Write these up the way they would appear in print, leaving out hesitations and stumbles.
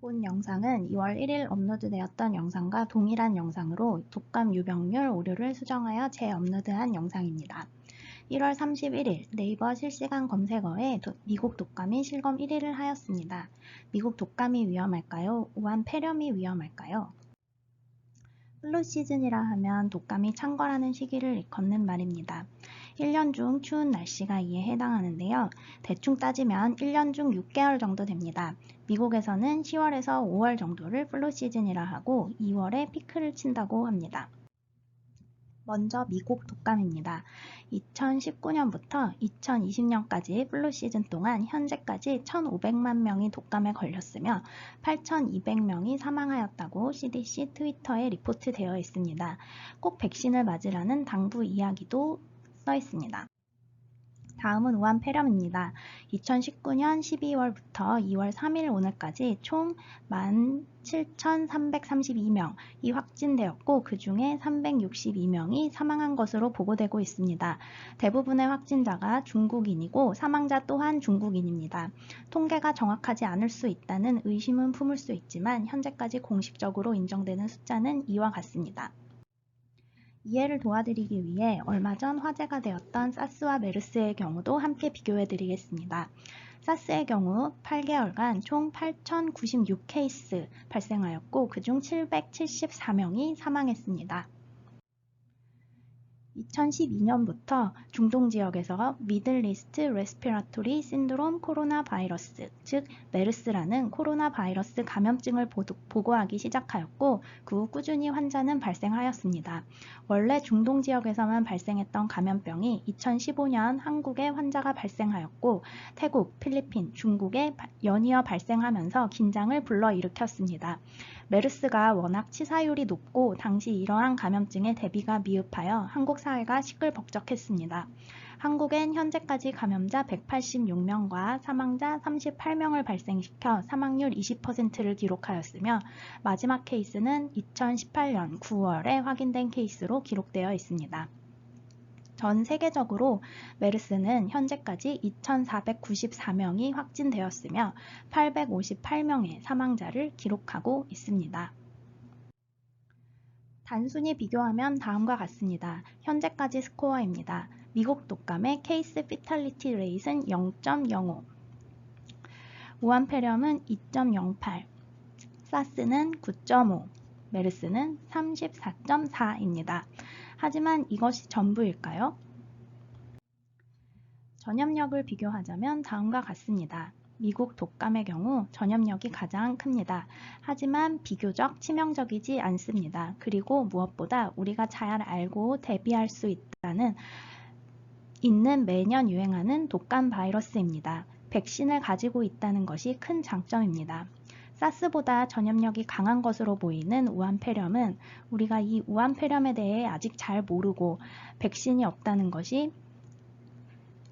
본 영상은 2월 1일 업로드되었던 영상과 동일한 영상으로 독감 유병률 오류를 수정하여 재업로드한 영상입니다. 1월 31일 네이버 실시간 검색어에 미국 독감이 실검 1위를 하였습니다. 미국 독감이 위험할까요? 우한 폐렴이 위험할까요? 플루 시즌이라 하면 독감이 창궐하는 시기를 일컫는 말입니다. 1년 중 추운 날씨가 이에 해당하는데요. 대충 따지면 1년 중 6개월 정도 됩니다. 미국에서는 10월에서 5월 정도를 플루 시즌이라 하고 2월에 피크를 친다고 합니다. 먼저 미국 독감입니다. 2019년부터 2020년까지 플루 시즌 동안 현재까지 1,500만 명이 독감에 걸렸으며 8,200명이 사망하였다고 CDC 트위터에 리포트되어 있습니다. 꼭 백신을 맞으라는 당부 이야기도 써 있습니다. 다음은 우한 폐렴입니다. 2019년 12월부터 2월 3일 오늘까지 총 17,332명이 확진되었고 그 중에 362명이 사망한 것으로 보고되고 있습니다. 대부분의 확진자가 중국인이고 사망자 또한 중국인입니다. 통계가 정확하지 않을 수 있다는 의심은 품을 수 있지만 현재까지 공식적으로 인정되는 숫자는 이와 같습니다. 이해를 도와드리기 위해 얼마 전 화제가 되었던 사스와 메르스의 경우도 함께 비교해 드리겠습니다. 사스의 경우 8개월간 총 8,096케이스 발생하였고 그중 774명이 사망했습니다. 2012년부터 중동 지역에서 미들리스트 레스피라토리 신드롬 코로나 바이러스, 즉 메르스라는 코로나 바이러스 감염증을 보고하기 시작하였고 그 후 꾸준히 환자는 발생하였습니다. 원래 중동 지역에서만 발생했던 감염병이 2015년 한국에 환자가 발생하였고 태국, 필리핀, 중국에 연이어 발생하면서 긴장을 불러일으켰습니다. 메르스가 워낙 치사율이 높고 당시 이러한 감염증의 대비가 미흡하여 한국 사회가 시끌벅적했습니다. 한국엔 현재까지 감염자 186명과 사망자 38명을 발생시켜 사망률 20%를 기록하였으며 마지막 케이스는 2018년 9월에 확인된 케이스로 기록되어 있습니다. 전 세계적으로 메르스는 현재까지 2,494명이 확진되었으며 858명의 사망자를 기록하고 있습니다. 단순히 비교하면 다음과 같습니다. 현재까지 스코어입니다. 미국 독감의 케이스 피탈리티 레이트는 0.05, 우한 폐렴은 2.08, 사스는 9.5, 메르스는 34.4입니다. 하지만 이것이 전부일까요? 전염력을 비교하자면 다음과 같습니다. 미국 독감의 경우 전염력이 가장 큽니다. 하지만 비교적 치명적이지 않습니다. 그리고 무엇보다 우리가 잘 알고 대비할 수 있는 매년 유행하는 독감 바이러스입니다. 백신을 가지고 있다는 것이 큰 장점입니다. 사스보다 전염력이 강한 것으로 보이는 우한 폐렴은 우리가 이 우한 폐렴에 대해 아직 잘 모르고 백신이 없다는 것이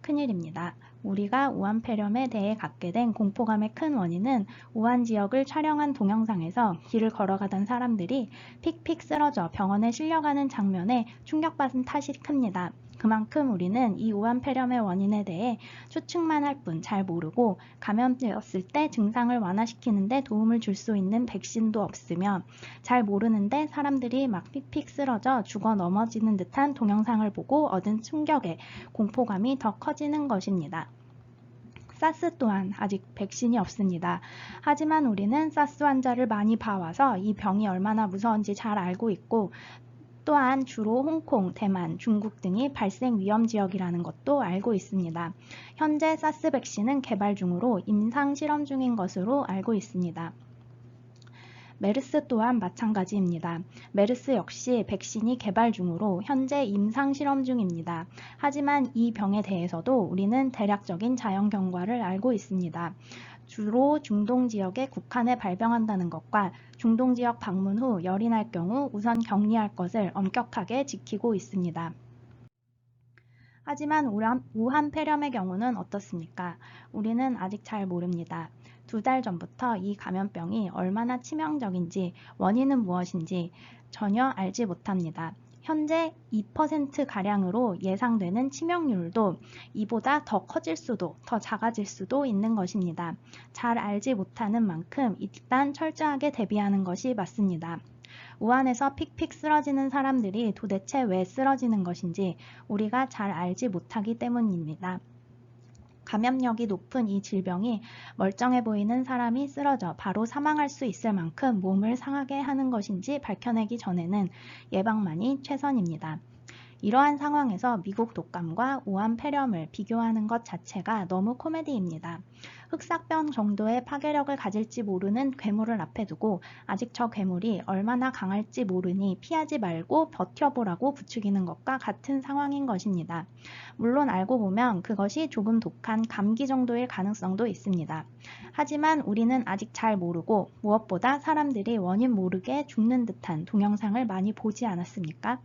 큰일입니다. 우리가 우한 폐렴에 대해 갖게 된 공포감의 큰 원인은 우한 지역을 촬영한 동영상에서 길을 걸어가던 사람들이 픽픽 쓰러져 병원에 실려가는 장면에 충격받은 탓이 큽니다. 그만큼 우리는 이 우한 폐렴의 원인에 대해 추측만 할 뿐 잘 모르고 감염되었을 때 증상을 완화시키는 데 도움을 줄 수 있는 백신도 없으며 잘 모르는데 사람들이 막 픽픽 쓰러져 죽어 넘어지는 듯한 동영상을 보고 얻은 충격에 공포감이 더 커지는 것입니다. 사스 또한 아직 백신이 없습니다. 하지만 우리는 사스 환자를 많이 봐와서 이 병이 얼마나 무서운지 잘 알고 있고 또한 주로 홍콩, 대만, 중국 등이 발생 위험 지역이라는 것도 알고 있습니다. 현재 사스 백신은 개발 중으로 임상 실험 중인 것으로 알고 있습니다. 메르스 또한 마찬가지입니다. 메르스 역시 백신이 개발 중으로 현재 임상 실험 중입니다. 하지만 이 병에 대해서도 우리는 대략적인 자연 경과를 알고 있습니다. 주로 중동 지역에 국한에 발병한다는 것과 중동 지역 방문 후 열이 날 경우 우선 격리할 것을 엄격하게 지키고 있습니다. 하지만 우한 폐렴의 경우는 어떻습니까? 우리는 아직 잘 모릅니다. 2달 전부터 이 감염병이 얼마나 치명적인지 원인은 무엇인지 전혀 알지 못합니다. 현재 2%가량으로 예상되는 치명률도 이보다 더 커질 수도, 더 작아질 수도 있는 것입니다. 잘 알지 못하는 만큼 일단 철저하게 대비하는 것이 맞습니다. 우한에서 픽픽 쓰러지는 사람들이 도대체 왜 쓰러지는 것인지 우리가 잘 알지 못하기 때문입니다. 감염력이 높은 이 질병이 멀쩡해 보이는 사람이 쓰러져 바로 사망할 수 있을 만큼 몸을 상하게 하는 것인지 밝혀내기 전에는 예방만이 최선입니다. 이러한 상황에서 미국 독감과 우한 폐렴을 비교하는 것 자체가 너무 코미디입니다. 흑사병 정도의 파괴력을 가질지 모르는 괴물을 앞에 두고 아직 저 괴물이 얼마나 강할지 모르니 피하지 말고 버텨보라고 부추기는 것과 같은 상황인 것입니다. 물론 알고 보면 그것이 조금 독한 감기 정도일 가능성도 있습니다. 하지만 우리는 아직 잘 모르고 무엇보다 사람들이 원인 모르게 죽는 듯한 동영상을 많이 보지 않았습니까?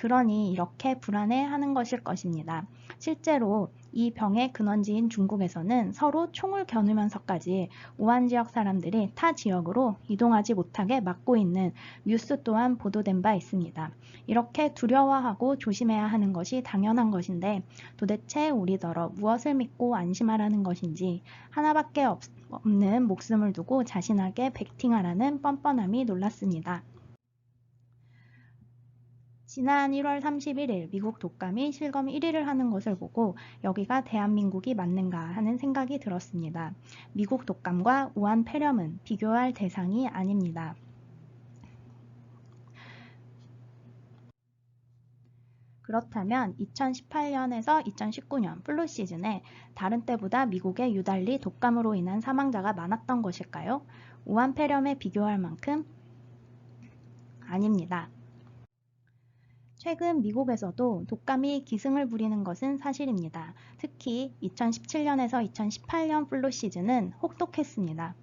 그러니 이렇게 불안해하는 것일 것입니다. 실제로 이 병의 근원지인 중국에서는 서로 총을 겨누면서까지 우한 지역 사람들이 타 지역으로 이동하지 못하게 막고 있는 뉴스 또한 보도된 바 있습니다. 이렇게 두려워하고 조심해야 하는 것이 당연한 것인데 도대체 우리더러 무엇을 믿고 안심하라는 것인지 하나밖에 없는 목숨을 두고 자신에게 베팅하라는 뻔뻔함이 놀랐습니다. 지난 1월 31일 미국 독감이 실검 1위를 하는 것을 보고 여기가 대한민국이 맞는가 하는 생각이 들었습니다. 미국 독감과 우한 폐렴은 비교할 대상이 아닙니다. 그렇다면 2018년에서 2019년 플루 시즌에 다른 때보다 미국에 유달리 독감으로 인한 사망자가 많았던 것일까요? 우한 폐렴에 비교할 만큼 아닙니다. 최근 미국에서도 독감이 기승을 부리는 것은 사실입니다. 특히 2017년에서 2018년 플루 시즌은 혹독했습니다.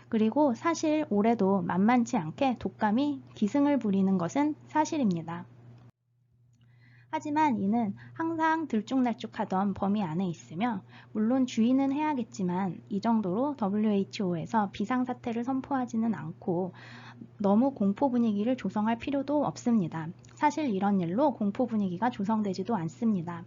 그리고 사실 올해도 만만치 않게 독감이 기승을 부리는 것은 사실입니다. 하지만 이는 항상 들쭉날쭉하던 범위 안에 있으며 물론 주의는 해야겠지만 이 정도로 WHO에서 비상사태를 선포하지는 않고 너무 공포 분위기를 조성할 필요도 없습니다. 사실 이런 일로 공포 분위기가 조성되지도 않습니다.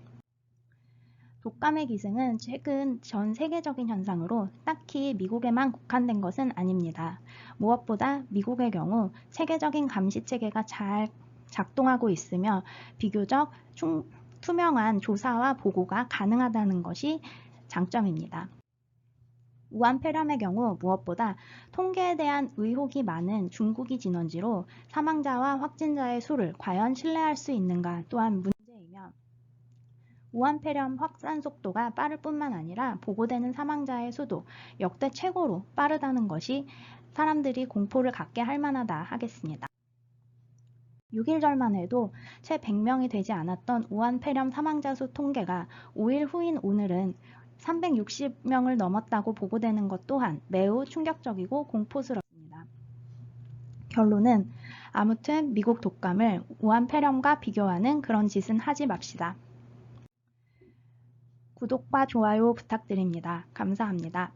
독감의 기승은 최근 전 세계적인 현상으로 딱히 미국에만 국한된 것은 아닙니다. 무엇보다 미국의 경우 세계적인 감시체계가 잘 작동하고 있으며 비교적 투명한 조사와 보고가 가능하다는 것이 장점입니다. 우한 폐렴의 경우 무엇보다 통계에 대한 의혹이 많은 중국이 진원지로 사망자와 확진자의 수를 과연 신뢰할 수 있는가 또한 문제이며 우한 폐렴 확산 속도가 빠를 뿐만 아니라 보고되는 사망자의 수도 역대 최고로 빠르다는 것이 사람들이 공포를 갖게 할 만하다 하겠습니다. 6일 전만 해도 채 100명이 되지 않았던 우한 폐렴 사망자 수 통계가 5일 후인 오늘은 360명을 넘었다고 보고되는 것 또한 매우 충격적이고 공포스럽습니다. 결론은 아무튼 미국 독감을 우한 폐렴과 비교하는 그런 짓은 하지 맙시다. 구독과 좋아요 부탁드립니다. 감사합니다.